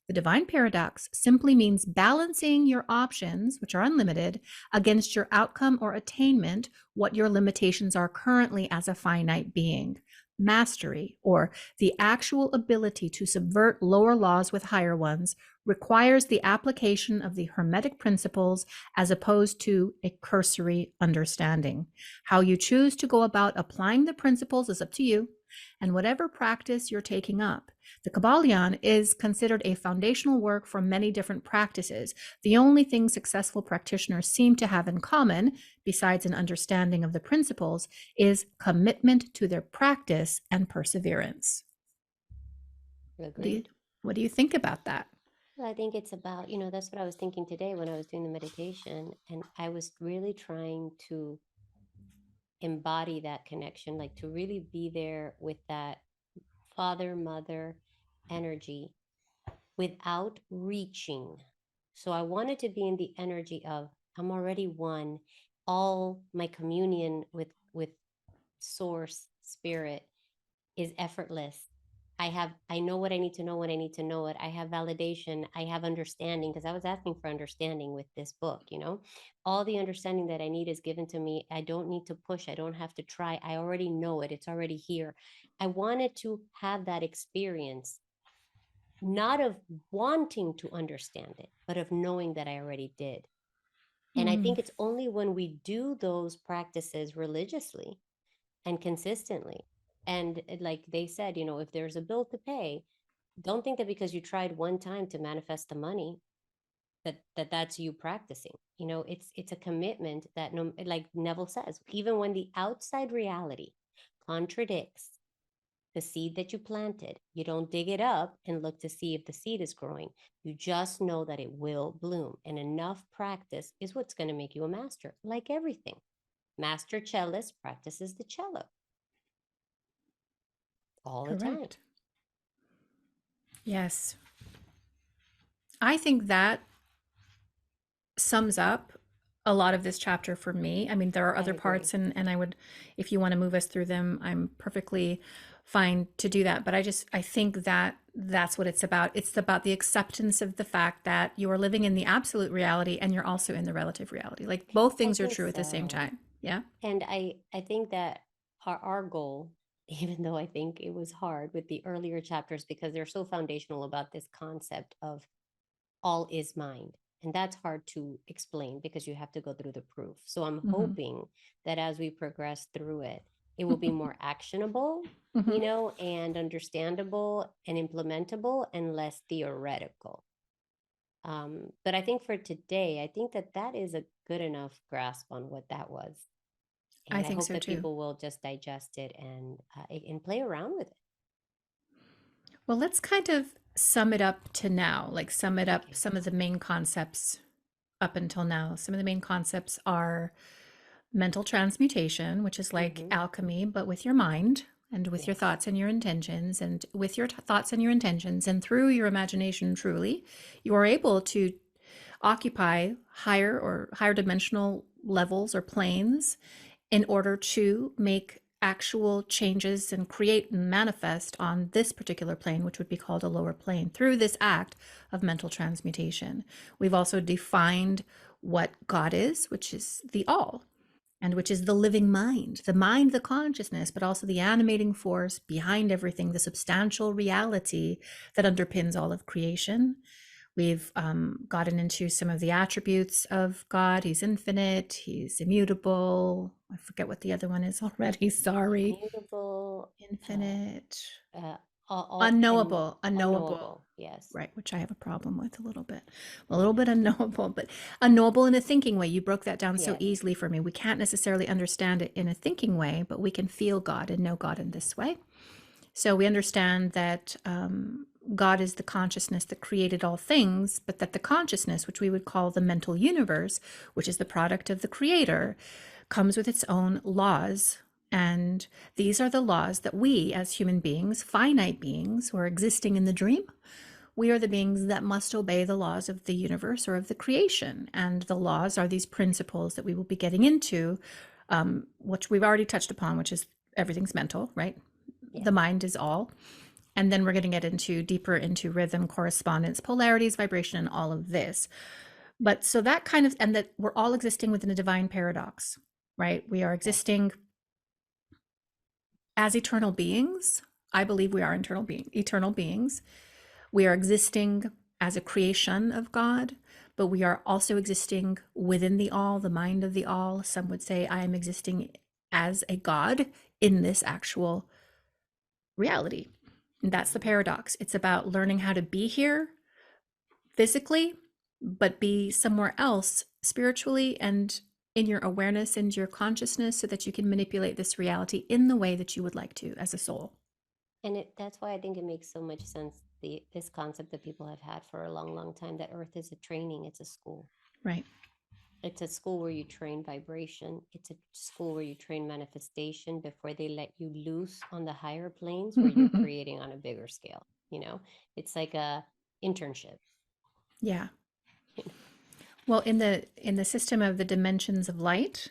the divine paradox simply means balancing your options, which are unlimited, against your outcome or attainment, what your limitations are currently as a finite being. Mastery, or the actual ability to subvert lower laws with higher ones, requires the application of the Hermetic principles as opposed to a cursory understanding. How you choose to go about applying the principles is up to you, and whatever practice you're taking up. The Kybalion is considered a foundational work for many different practices. The only thing successful practitioners seem to have in common, besides an understanding of the principles, is commitment to their practice and perseverance. What do you, Agreed. what do you think about that? Well, I think it's about, that's what I was thinking today when I was doing the meditation. And I was really trying to embody that connection, like to really be there with that father, mother energy without reaching. So I wanted to be in the energy of I'm already one. All my communion with source spirit is effortless. I know what I need to know when I need to know it. I have validation, I have understanding, because I was asking for understanding with this book. All the understanding that I need is given to me. I don't need to push, I don't have to try. I already know it. It's already here. I wanted to have that experience, not of wanting to understand it, but of knowing that I already did. And I Mm, think it's only when we do those practices religiously and consistently, and like they said, if there's a bill to pay, Don't think that because you tried one time to manifest the money, that's you practicing. You know, it's a commitment that, no, like Neville says, even when the outside reality contradicts the seed that you planted, you don't dig it up and look to see if the seed is growing. You just know that it will bloom, and enough practice is what's going to make you a master. Like everything, master cellist practices the cello all the time. Correct. Yes. I think that sums up a lot of this chapter for me. I mean, there are I other agree. parts, and I would, if you want to move us through them, I'm perfectly fine to do that. But I think that that's what it's about. It's about the acceptance of the fact that you are living in the absolute reality and you're also in the relative reality. Like both I things are think true at the same so. time. Yeah. And I think that our goal, even though I think it was hard with the earlier chapters because they're so foundational about this concept of all is mind. And that's hard to explain because you have to go through the proof. So I'm Mm-hmm. hoping that as we progress through it, it will be more actionable, Mm-hmm. and understandable and implementable and less theoretical. But I think for today, I think that that is a good enough grasp on what that was. I And I think hope so that too. people will just digest it and play around with it. Well, let's kind of sum it up to now, like sum it up, Okay. some of the main concepts up until now. Some of the main concepts are mental transmutation, which is like Mm-hmm. alchemy, but with your mind and with your Yes. thoughts and your intentions. And with your thoughts and your intentions, and through your imagination, truly, you are able to occupy higher dimensional levels or planes in order to make actual changes and create and manifest on this particular plane, which would be called a lower plane, through this act of mental transmutation. We've also defined what God is, which is the all, and which is the living mind, the consciousness, but also the animating force behind everything, the substantial reality that underpins all of creation. We've gotten into some of the attributes of God. He's infinite, he's immutable. I forget what the other one is already. Sorry. Immutable, Infinite, uh, all and unknowable. unknowable. Yes. Right, which I have a problem with a little bit. A little bit unknowable, but unknowable in a thinking way. You broke that down so Yes. easily for me. We can't necessarily understand it in a thinking way, but we can feel God and know God in this way. So we understand that God is the consciousness that created all things, but that the consciousness, which we would call the mental universe, which is the product of the creator, comes with its own laws. And these are the laws that we, as human beings, finite beings who are existing in the dream, we are the beings that must obey the laws of the universe or of the creation. And the laws are these principles that we will be getting into, which we've already touched upon, which is everything's mental, right? The Yes. mind is all. And then we're going to get into deeper into rhythm, correspondence, polarities, vibration, and all of this. But so that kind of, and that we're all existing within a divine paradox, right? We are Yes. existing as eternal beings. I believe we are eternal beings. We are existing as a creation of God, but we are also existing within the all, the mind of the all. Some would say I am existing as a God in this actual reality. And that's the Mhm. paradox. It's about learning how to be here physically, but be somewhere else spiritually and in your awareness and your consciousness so that you can manipulate this reality in the way that you would like to as a soul. And that's why I think it makes so much sense, this concept that people have had for a long, long time, that Earth is a training, it's a school. Right. It's a school where you train vibration. It's a school where you train manifestation before they let you loose on the higher planes where you're creating on a bigger scale. You know, it's like a internship. Yeah. You know? Well, in the system of the dimensions of light,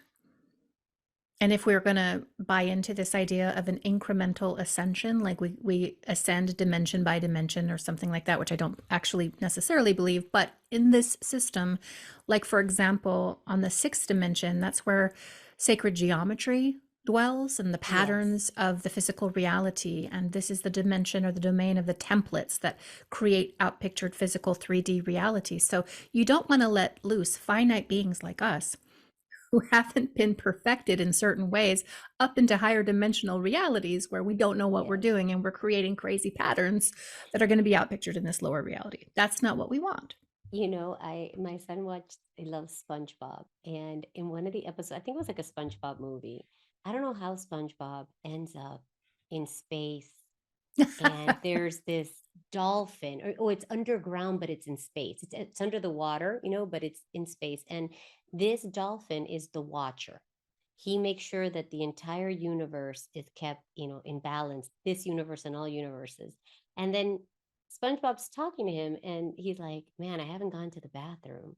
and if we're going to buy into this idea of an incremental ascension, like we ascend dimension by dimension or something like that, which I don't actually necessarily believe, but in this system, like for example, on the sixth dimension, that's where sacred geometry dwells and the Yes. patterns of the physical reality. And this is the dimension or the domain of the templates that create outpictured physical 3D reality. So you don't want to let loose finite beings like us who haven't been perfected in certain ways up into higher dimensional realities where we don't know what we're Yes. doing and we're creating crazy patterns that are going to be outpictured in this lower reality. That's not what we want. My son watched, he loves SpongeBob. And in one of the episodes, I think it was like a SpongeBob movie. I don't know how SpongeBob ends up in space. And there's this dolphin, or oh, it's underground, but it's in space. It's under the water, but it's in space. And this dolphin is the watcher. He makes sure that the entire universe is kept, in balance, this universe and all universes. And then SpongeBob's talking to him, and he's like, man, I haven't gone to the bathroom.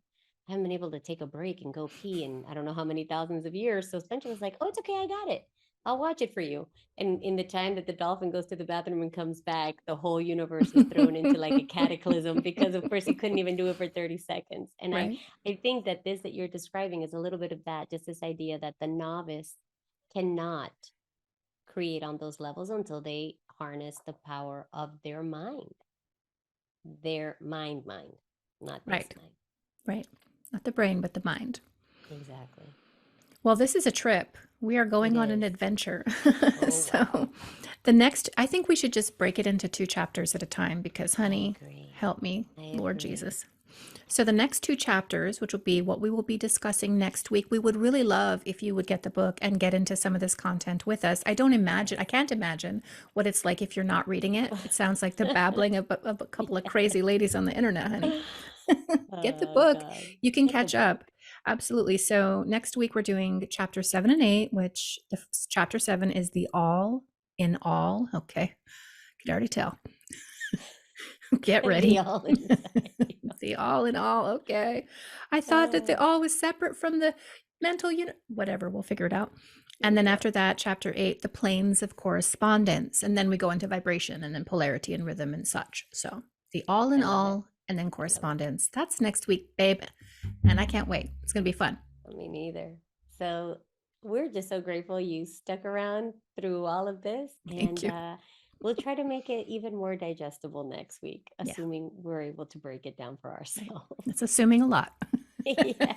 I haven't been able to take a break and go pee in I don't know how many thousands of years. So SpongeBob was like, oh, it's okay. I got it. I'll watch it for you. And in the time that the dolphin goes to the bathroom and comes back, the whole universe is thrown into like a cataclysm because, of course, he couldn't even do it for 30 seconds. And Right. I think that this that you're describing is a little bit of that, just this idea that the novice cannot create on those levels until they harness the power of their mind, not this Right. mind. Right. Not the brain, but the mind. Exactly. Well, this is a trip. We are It going on an is. adventure. Oh, wow. So the next, I think we should just break it into 2 chapters at a time because, I honey, agree. help me, I Lord agree. Jesus. So the next 2 chapters, which will be what we will be discussing next week, we would really love if you would get the book and get into some of this content with us. I Yes. can't imagine what it's like if you're not reading it. It sounds like the babbling of a couple of crazy Yes. ladies on the internet, honey. Get the Oh, book. God. You can Get the catch book. up. Absolutely. So next week we're doing chapter 7 and 8, which chapter 7 is the all in all. Okay. Can already tell. Get The ready. all inside you. The all in all. Okay. I thought that the Oh, all was separate from the mental unit. Whatever. We'll figure it out. And then yeah. after that, chapter 8, the planes of correspondence. And then we go into vibration and then polarity and rhythm and such. So the all in I love it. all and then I love it. correspondence. That's next week, babe. And I can't wait. It's going to be fun. Me neither. So we're just so grateful you stuck around through all of this. Thank And you. we'll try to make it even more digestible next week, Yeah. assuming we're able to break it down for Right. ourselves. That's assuming a lot. Yes.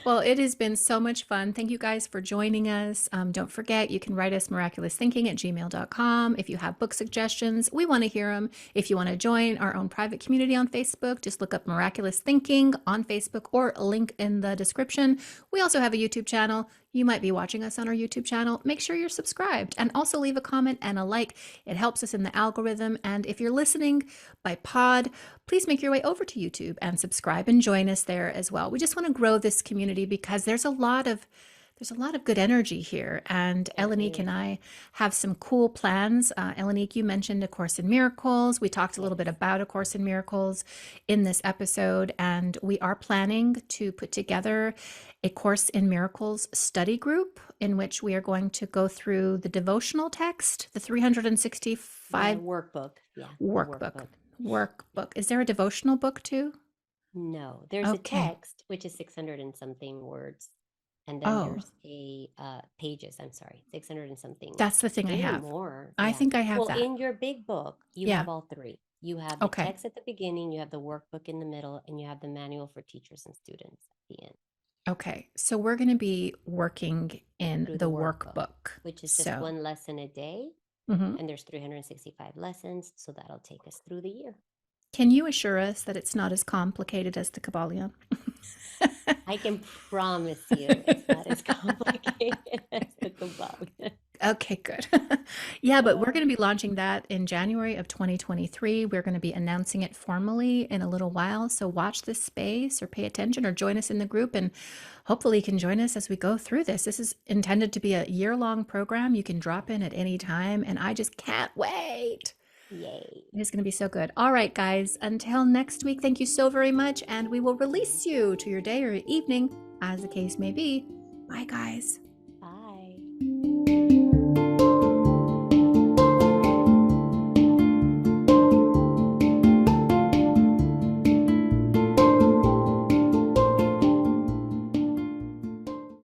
Well, it has been so much fun. Thank you guys for joining us. Don't forget, you can write us miraculousthinking@gmail.com. If you have book suggestions, we want to hear them. If you want to join our own private community on Facebook, just look up Miraculous Thinking on Facebook or a link in the description. We also have a YouTube channel. You might be watching us on our YouTube channel. Make sure you're subscribed and also leave a comment and a like. It helps us in the algorithm. And if you're listening by pod, please make your way over to YouTube and subscribe and join us there as well. We just want to grow this community because there's a lot of good energy here. And There Elenique and is. I have some cool plans. Elenique, you mentioned A Course in Miracles. We talked a little bit Yes. about A Course in Miracles in this episode, and we are planning to put together a Course in Miracles study group in which we are going to go through the devotional text, the The 365 workbook. Yeah. The workbook. workbook. Workbook. Is there a devotional book too? No, there's a Okay. text, which is 600 and something words. And then Oh, there's a pages, I'm sorry, 600 and something, that's the thing I maybe have. more. I Yeah. think I have Well, that. in your big book, you Yeah. have all three. You have the Okay. text at the beginning, you have the workbook in the middle, and you have the manual for teachers and students at the end Okay. So we're going to be working in through the the workbook, workbook. which is just So, one lesson a day. mhm. And there's 365 lessons. So that'll take us through the year. Can you assure us that it's not as complicated as the Kybalion? I can promise you it's not as complicated as the Kybalion. Okay, good. Yeah, but we're going to be launching that in January of 2023. We're going to be announcing it formally in a little while. So watch this space or pay attention or join us in the group, and hopefully you can join us as we go through this. This is intended to be a year-long program. You can drop in at any time, and I just can't wait. Yay. It is going to be so good. All right, guys, until next week, thank you so very much, and we will release you to your day or your evening, as the case may be. Bye, guys.